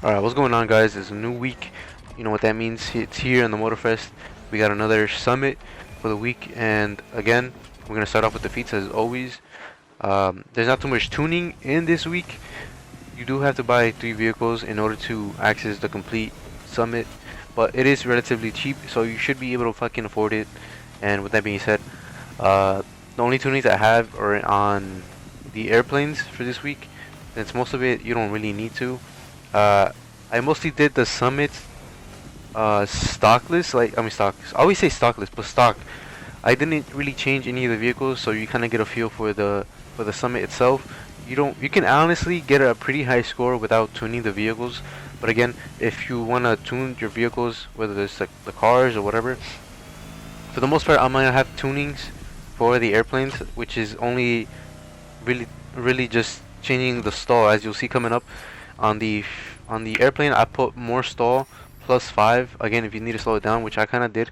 Alright, what's going on, guys? It's a new week. You know what that means. It's here in the Motorfest. We got another summit for the week, and again, we're going to start off with defeats as always. There's not too much tuning in this week. You do have to buy 3 vehicles in order to access the complete summit, but it is relatively cheap, so you should be able to fucking afford it. And with that being said, the only tunings I have are on the airplanes for this week. Since most of it you don't really need to. I mostly did the summit stockless, stock. I always say stockless, but stock. I didn't really change any of the vehicles, so you kind of get a feel for the summit itself. You can honestly get a pretty high score without tuning the vehicles. But again, if you want to tune your vehicles, whether it's like the cars or whatever, for the most part I'm gonna have tunings for the airplanes, which is only really just changing the stall. As you'll see coming up on the airplane, I put more stall +5. Again, if you need to slow it down, which I kind of did,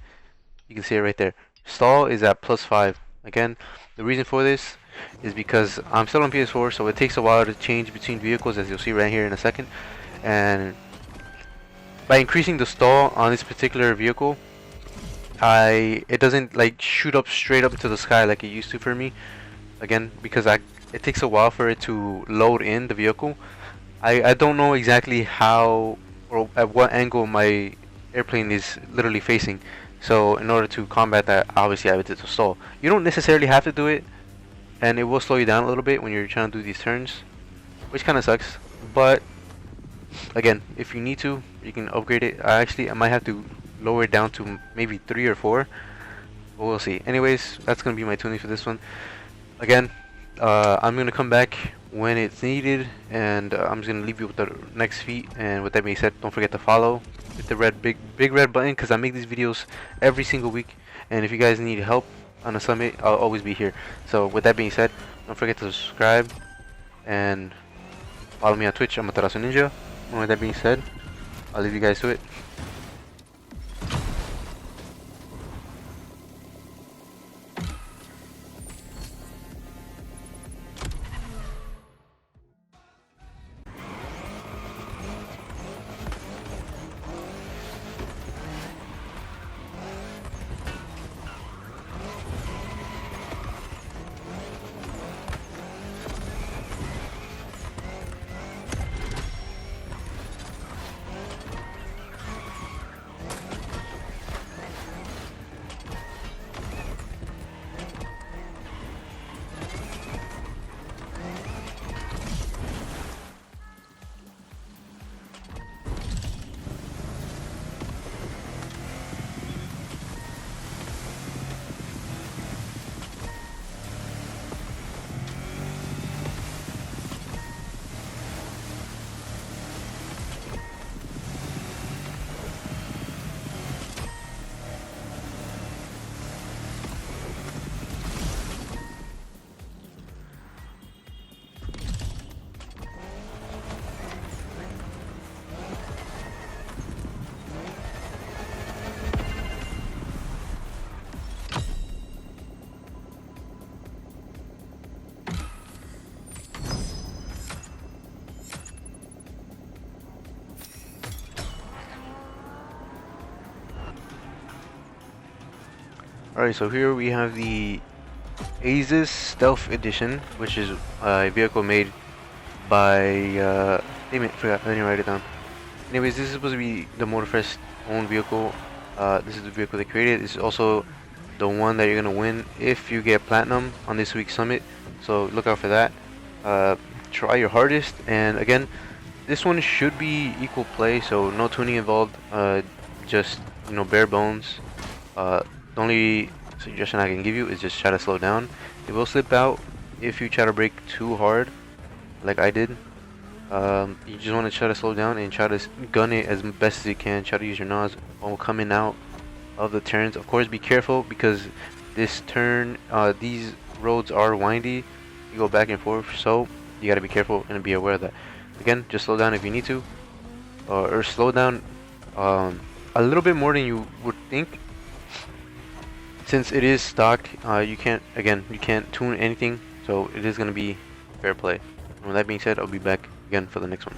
you can see it right there. Stall is at +5. Again, the reason for this is because I'm still on PS4, so it takes a while to change between vehicles, as you'll see right here in a second. And by increasing the stall on this particular vehicle, it doesn't like shoot up straight up into the sky like it used to for me. Again, because it takes a while for it to load in the vehicle. I don't know exactly how or at what angle my airplane is literally facing. So in order to combat that, obviously I would do the stall. You don't necessarily have to do it, and it will slow you down a little bit when you're trying to do these turns, which kind of sucks. But again, if you need to, you can upgrade it. I might have to lower it down to maybe 3 or 4, but we'll see. Anyways, that's gonna be my tuning for this one. Again, I'm gonna come back when it's needed, and I'm just gonna leave you with the next feat. And with that being said, don't forget to follow, hit the big red button, because I make these videos every single week. And if you guys need help on a summit, I'll always be here. So with that being said, don't forget to subscribe and follow me on Twitch. I'm Amaterasu Ninja. And with that being said, I'll leave you guys to it. Alright, so here we have the Asus Stealth Edition, which is a vehicle made by, damn it, forgot, I didn't write it down. Anyways, this is supposed to be the Motorfest own vehicle. This is the vehicle they created. This is also the one that you're going to win if you get Platinum on this week's Summit. So look out for that. Try your hardest, and again, this one should be equal play, so no tuning involved, just, you know, bare bones. The only suggestion I can give you is just try to slow down. It will slip out if you try to brake too hard, like I did. You just want to try to slow down and try to gun it as best as you can. Try to use your nose while coming out of the turns. Of course, be careful because this turn, these roads are windy. You go back and forth, so you gotta be careful and be aware of that. Again, just slow down if you need to, or slow down a little bit more than you would think. Since it is stock, you can't tune anything, so it is going to be fair play. And with that being said, I'll be back again for the next one.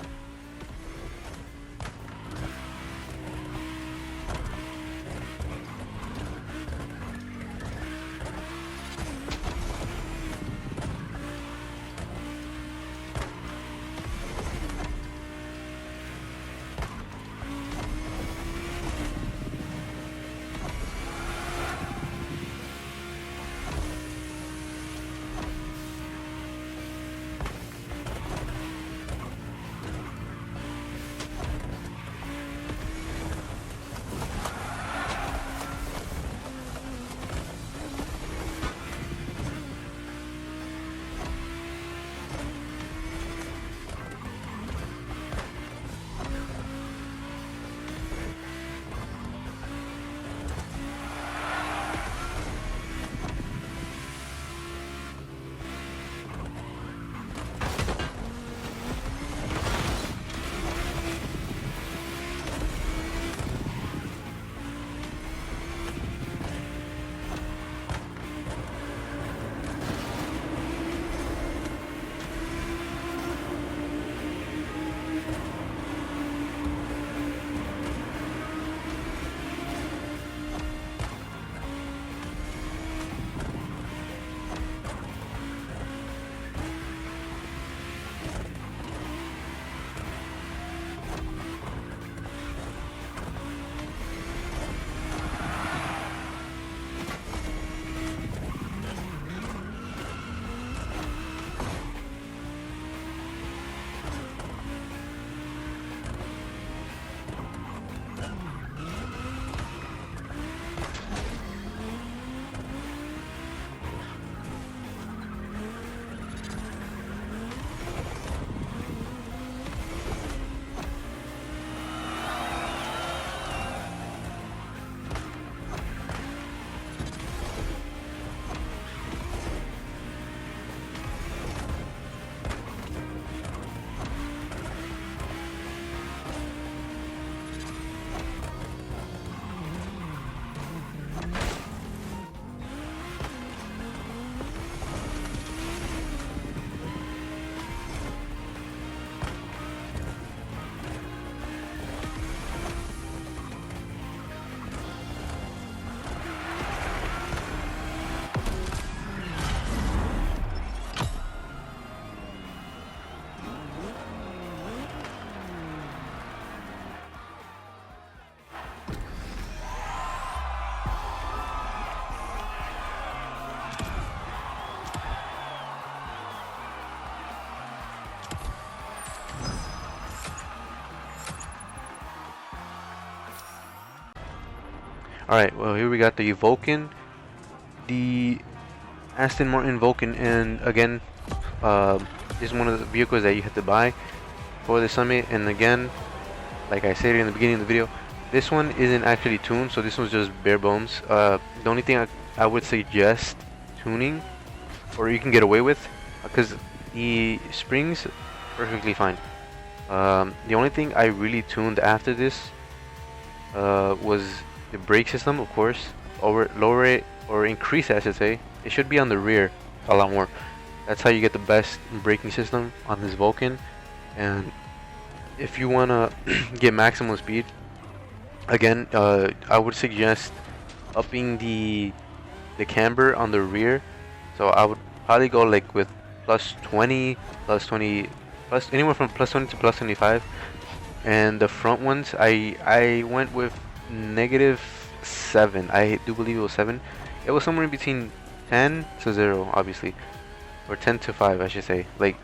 Alright, well here we got the Vulcan, the Aston Martin Vulcan, and again, this is one of the vehicles that you have to buy for the summit. And again, like I said in the beginning of the video, this one isn't actually tuned, so this one's just bare bones. The only thing I would suggest tuning, or you can get away with, because the springs perfectly fine. The only thing I really tuned after this was the brake system, of course, or lower it or increase it, I should say. It should be on the rear a lot more. That's how you get the best braking system on this Vulcan. And if you wanna get maximum speed, again, I would suggest upping the camber on the rear. So I would probably go like with plus 20, plus anywhere from plus 20 to plus 25. And the front ones, I went with -7. I do believe it was 7. It was somewhere in between 10 to 0, obviously, or 10 to 5, I should say, like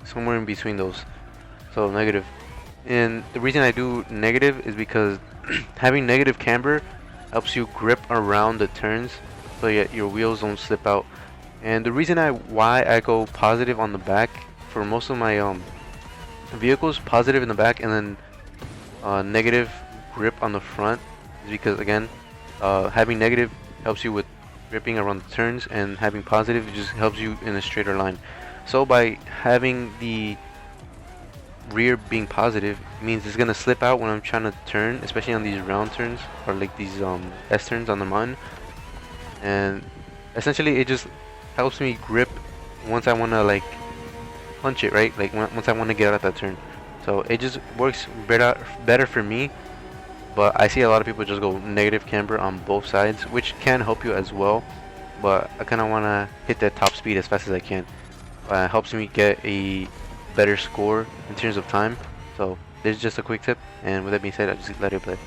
somewhere in between those. So negative. And the reason I do negative is because having negative camber helps you grip around the turns, so your wheels don't slip out. And the reason why I go positive on the back for most of my vehicles, positive in the back and then negative grip on the front, is because again, having negative helps you with gripping around the turns, and having positive just helps you in a straighter line. So by having the rear being positive means it's gonna slip out when I'm trying to turn, especially on these round turns or like these S turns on the mountain. And essentially it just helps me grip once I want to like punch it, right? Like once I want to get out of that turn. So it just works better for me. But I see a lot of people just go negative camber on both sides, which can help you as well. But I kind of want to hit that top speed as fast as I can. It helps me get a better score in terms of time. So this is just a quick tip, and with that being said, I'll just let it play.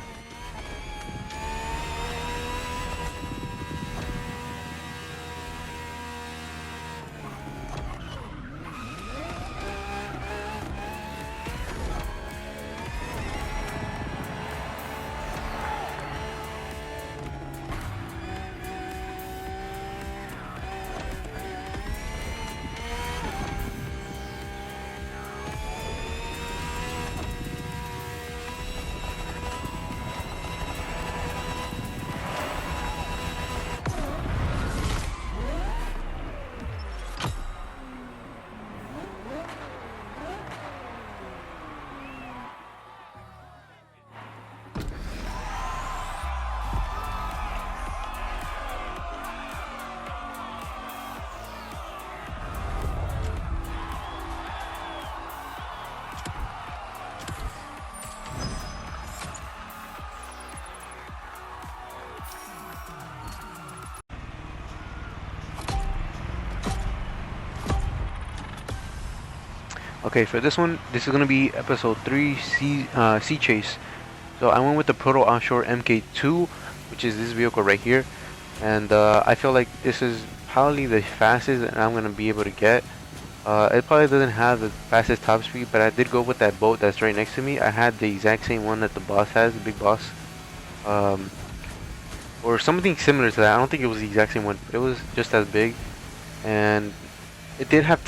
Okay, for this one, this is gonna be episode 3, Sea Chase. So I went with the Proto Offshore MK2, which is this vehicle right here, and I feel like this is probably the fastest that I'm gonna be able to get. It probably doesn't have the fastest top speed, but I did go with that boat that's right next to me. I had the exact same one that the boss has, the big boss, or something similar to that. I don't think it was the exact same one, but it was just as big, and it did have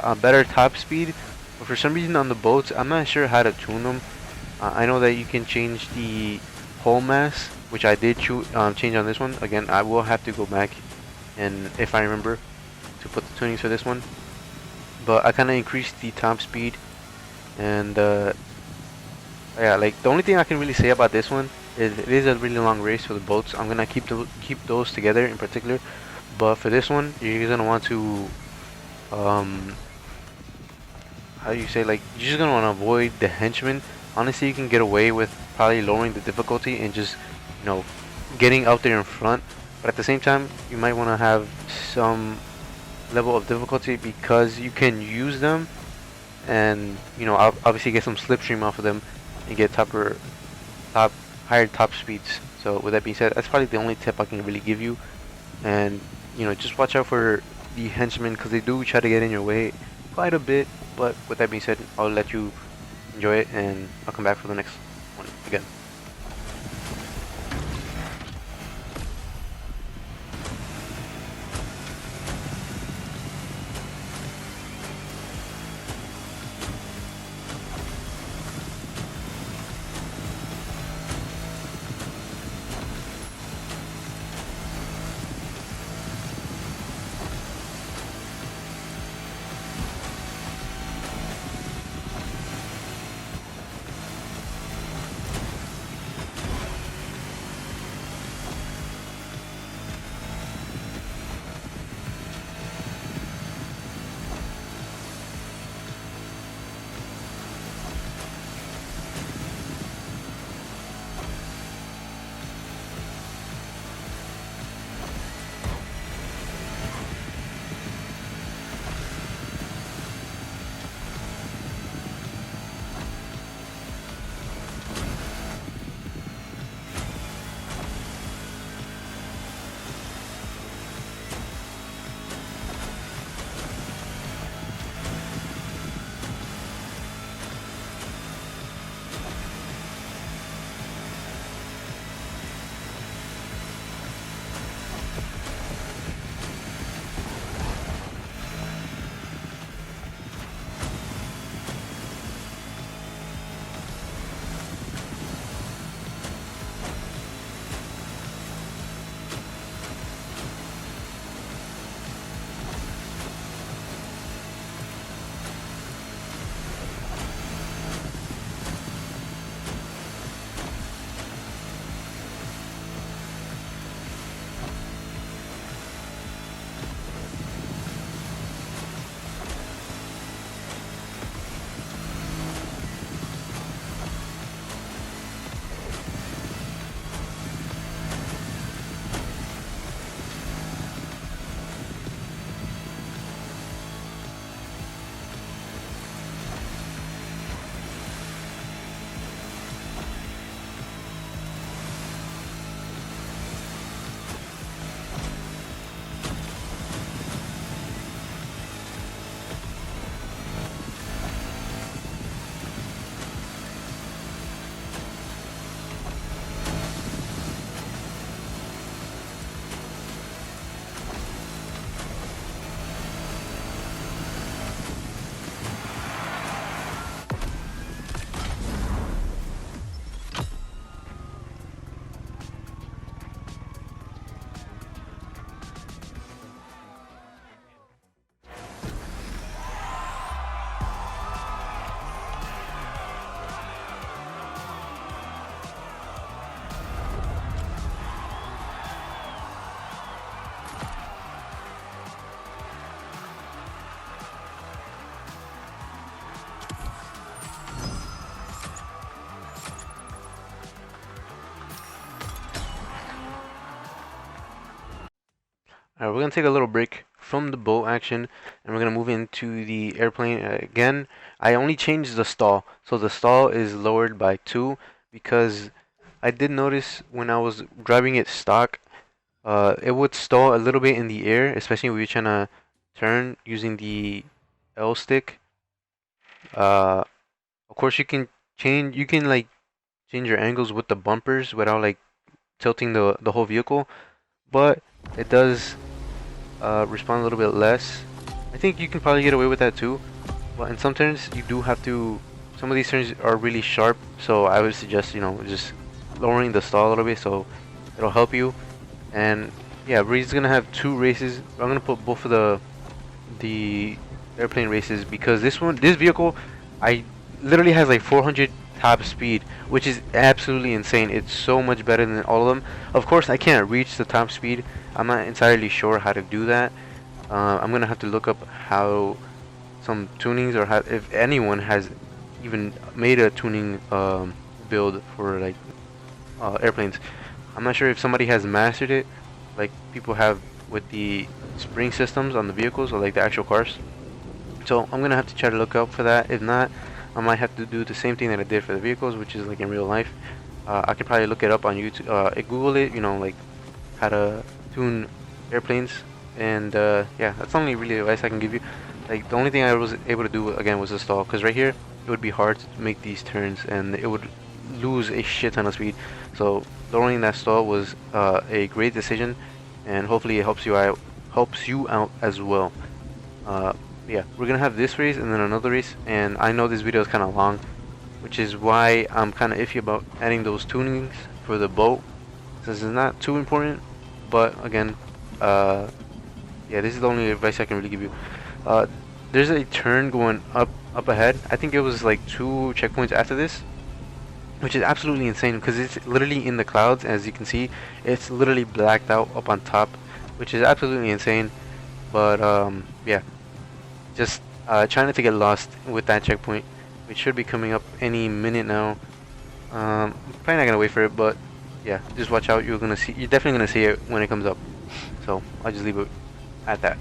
a better top speed. But for some reason on the boats, I'm not sure how to tune them. I know that you can change the hull mass, which I did change on this one. Again, I will have to go back and if I remember to put the tunings for this one. But I kind of increased the top speed, and yeah, like the only thing I can really say about this one is it is a really long race for the boats. I'm gonna keep those together in particular. But for this one, you're gonna want to how do you say, like, you're just gonna want to avoid the henchmen. Honestly, you can get away with probably lowering the difficulty and just, you know, getting out there in front. But at the same time, you might want to have some level of difficulty because you can use them, and you know, obviously get some slipstream off of them and get higher top speeds. So with that being said, that's probably the only tip I can really give you. And you know, just watch out for the henchmen because they do try to get in your way quite a bit. But with that being said, I'll let you enjoy it, and I'll come back for the next one again. Alright, we're gonna take a little break from the boat action, and we're gonna move into the airplane again. I only changed the stall, so the stall is lowered by 2 because I did notice when I was driving it stock, it would stall a little bit in the air, especially when you're trying to turn using the L stick. Uh, of course, you can like change your angles with the bumpers without like tilting the whole vehicle, but it does respond a little bit less. I think you can probably get away with that too, but in some turns you do have to. Some of these turns are really sharp, so I would suggest just lowering the stall a little bit so it'll help you. And yeah, Bree's gonna have 2 races. I'm gonna put both of the airplane races because this vehicle, I literally has like 400 top speed, which is absolutely insane. It's so much better than all of them. Of course, I can't reach the top speed. I'm not entirely sure how to do that. I'm gonna have to look up how some tunings or how if anyone has even made a tuning build for like airplanes. I'm not sure if somebody has mastered it, like people have with the spring systems on the vehicles or like the actual cars. So I'm gonna have to try to look up for that. If not, I might have to do the same thing that I did for the vehicles, which is like in real life. I could probably look it up on YouTube, Google it, like how to tune airplanes, and yeah, that's the only really advice I can give you. Like the only thing I was able to do again was the stall, because right here it would be hard to make these turns, and it would lose a shit ton of speed. So lowering that stall was a great decision, and hopefully it helps you out as well. Yeah, we're gonna have this race and then another race, and I know this video is kind of long, which is why I'm kind of iffy about adding those tunings for the boat, since it's not too important. But again, yeah, this is the only advice I can really give you. There's a turn going up ahead. I think it was like 2 checkpoints after this, which is absolutely insane because it's literally in the clouds. As you can see, it's literally blacked out up on top, which is absolutely insane. But yeah, just try not to get lost with that checkpoint, which should be coming up any minute now. Probably not gonna wait for it, but yeah, just watch out. You're definitely gonna see it when it comes up. So I'll just leave it at that.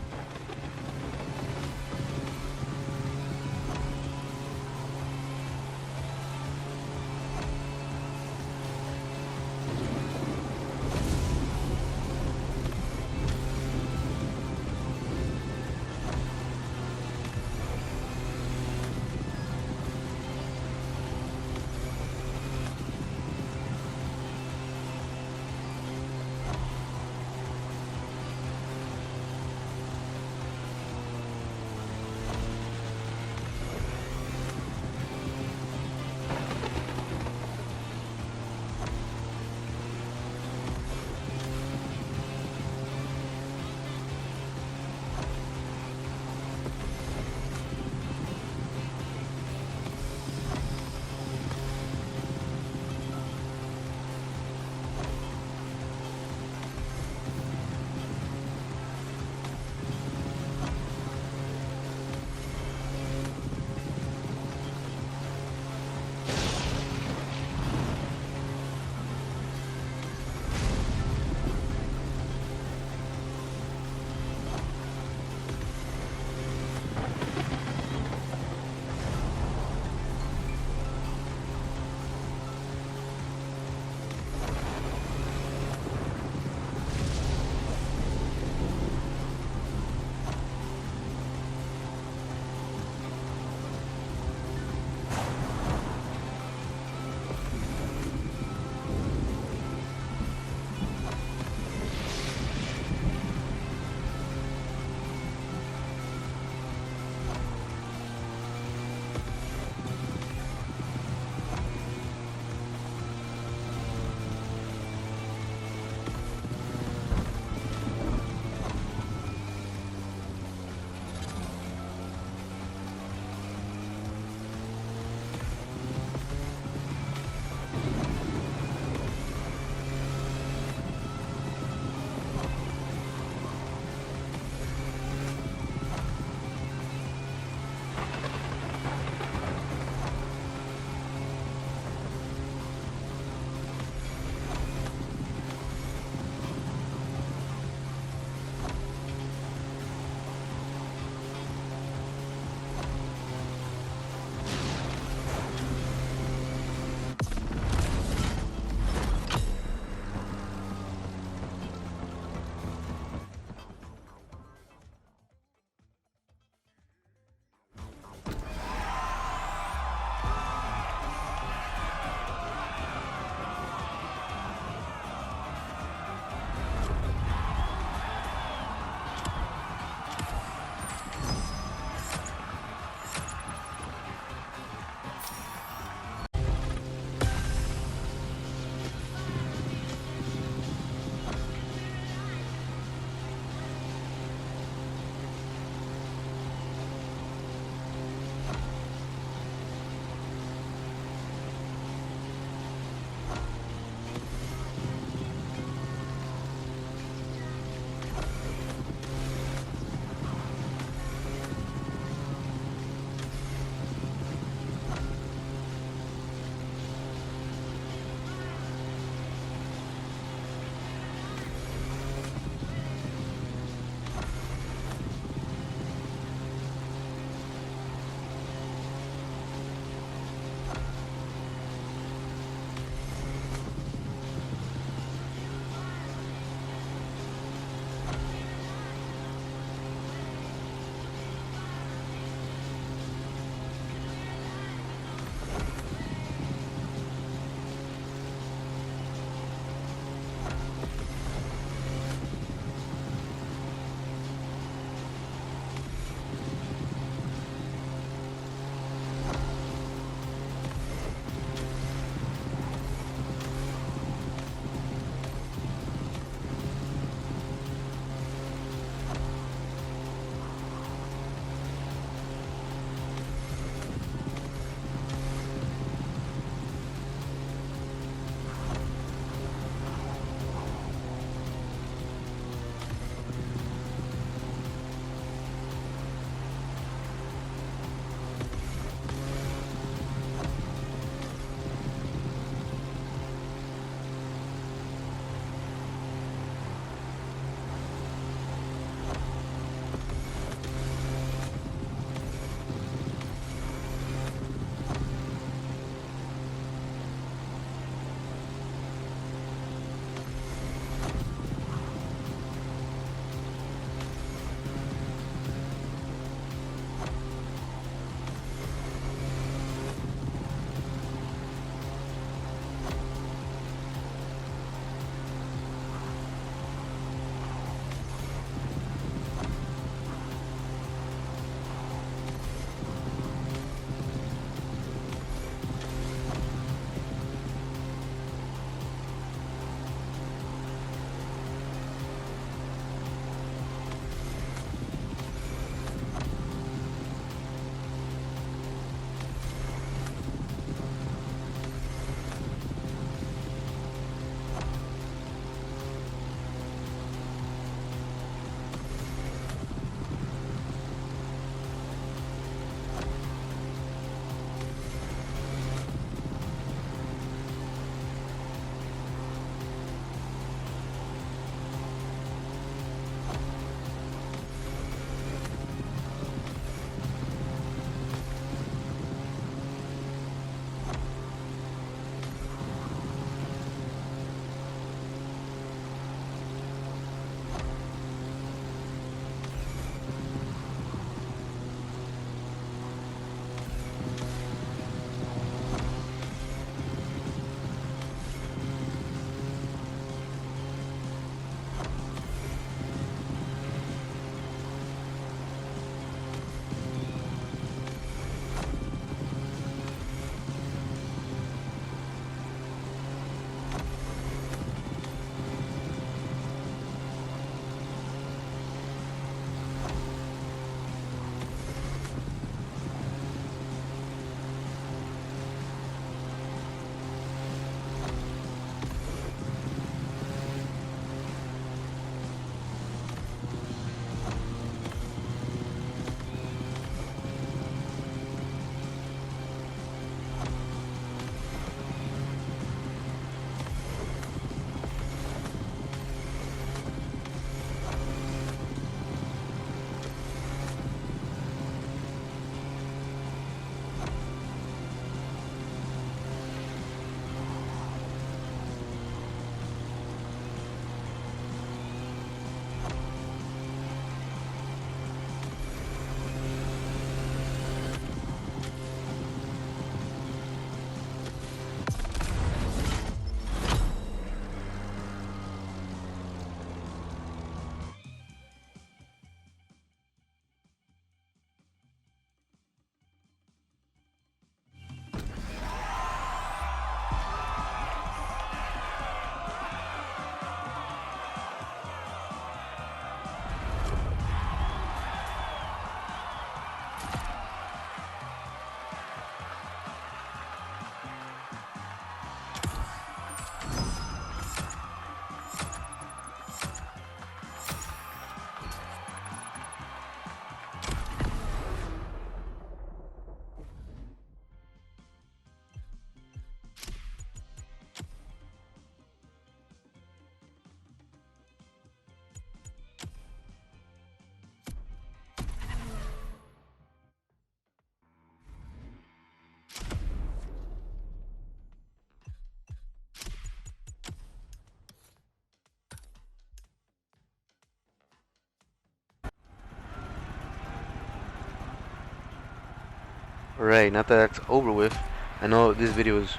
Alright, now that that's over with, I know this video is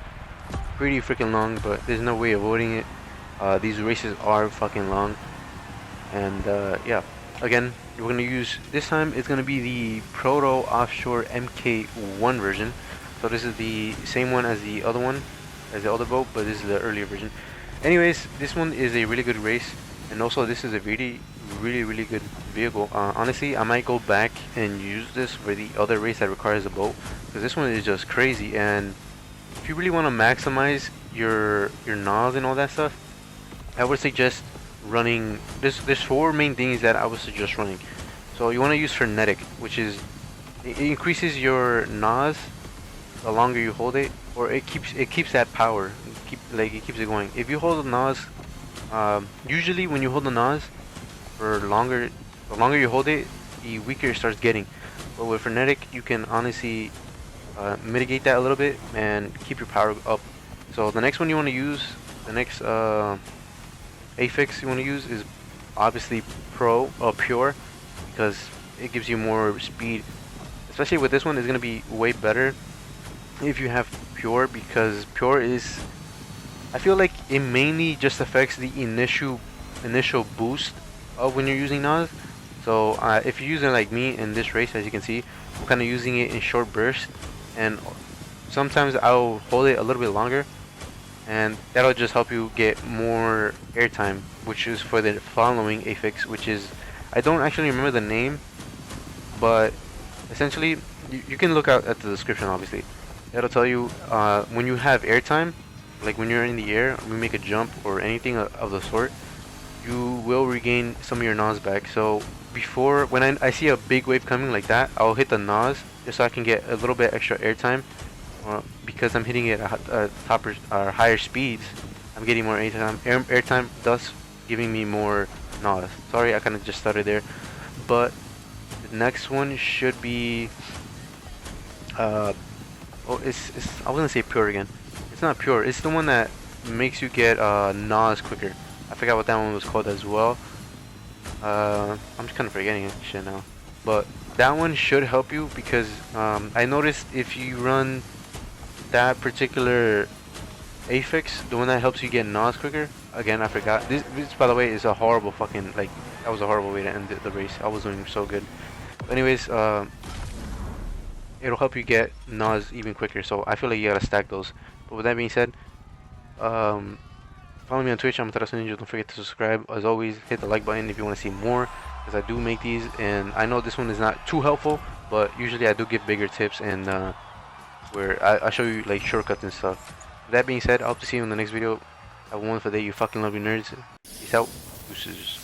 pretty freaking long, but there's no way of avoiding it. These races are fucking long. And yeah, again, we're gonna use, this time it's gonna be the Proto Offshore MK1 version. So this is the same one as the other one, as the other boat, but this is the earlier version. Anyways, this one is a really good race, and also this is a really good vehicle. Honestly, I might go back and use this for the other race that requires a boat, because this one is just crazy. And if you really want to maximize your NOS and all that stuff, I would suggest running. There's four main things that I would suggest running. So you want to use frenetic, which is, it increases your NOS the longer you hold it, or it keeps that power. It keeps it going. If you hold the NOS, usually when you hold the NOS for longer, the longer you hold it, the weaker it starts getting. But with frenetic, you can honestly mitigate that a little bit and keep your power up. So the next one you want to use, the next affix you want to use is obviously pure, because it gives you more speed. Especially with this one, it's gonna be way better if you have pure, because pure is, I feel like it mainly just affects the initial boost of when you're using NOS. So if you're using like me in this race, as you can see, I'm kind of using it in short bursts, and sometimes I'll hold it a little bit longer, and that'll just help you get more airtime, which is for the following affix, which is, I don't actually remember the name, but essentially you can look out at the description. Obviously that'll tell you when you have airtime, like when you're in the air, when you make a jump or anything of the sort, you will regain some of your NOS back. So before, when I see a big wave coming like that, I'll hit the NOS just so I can get a little bit extra airtime. Because I'm hitting it at higher speeds, I'm getting more airtime, thus giving me more NOS. Sorry, I kind of just started there. But the next one should be I was gonna say pure again. It's not pure. It's the one that makes you get NOS quicker. I forgot what that one was called as well. I'm just kind of forgetting it shit now. But that one should help you, because I noticed if you run that particular affix, the one that helps you get NOS quicker. Again, I forgot. This by the way is a horrible fucking, like, that was a horrible way to end the race. I was doing so good. But anyways, it'll help you get NOS even quicker. So I feel like you gotta stack those. But with that being said, follow me on Twitch. I'm Untitled Chapter. Don't forget to subscribe. As always, hit the like button if you want to see more, because I do make these, and I know this one is not too helpful, but usually I do give bigger tips, and where I show you like shortcuts and stuff. With that being said, I hope to see you in the next video. Have a wonderful day, you fucking lovely nerds. Peace out. Deuces.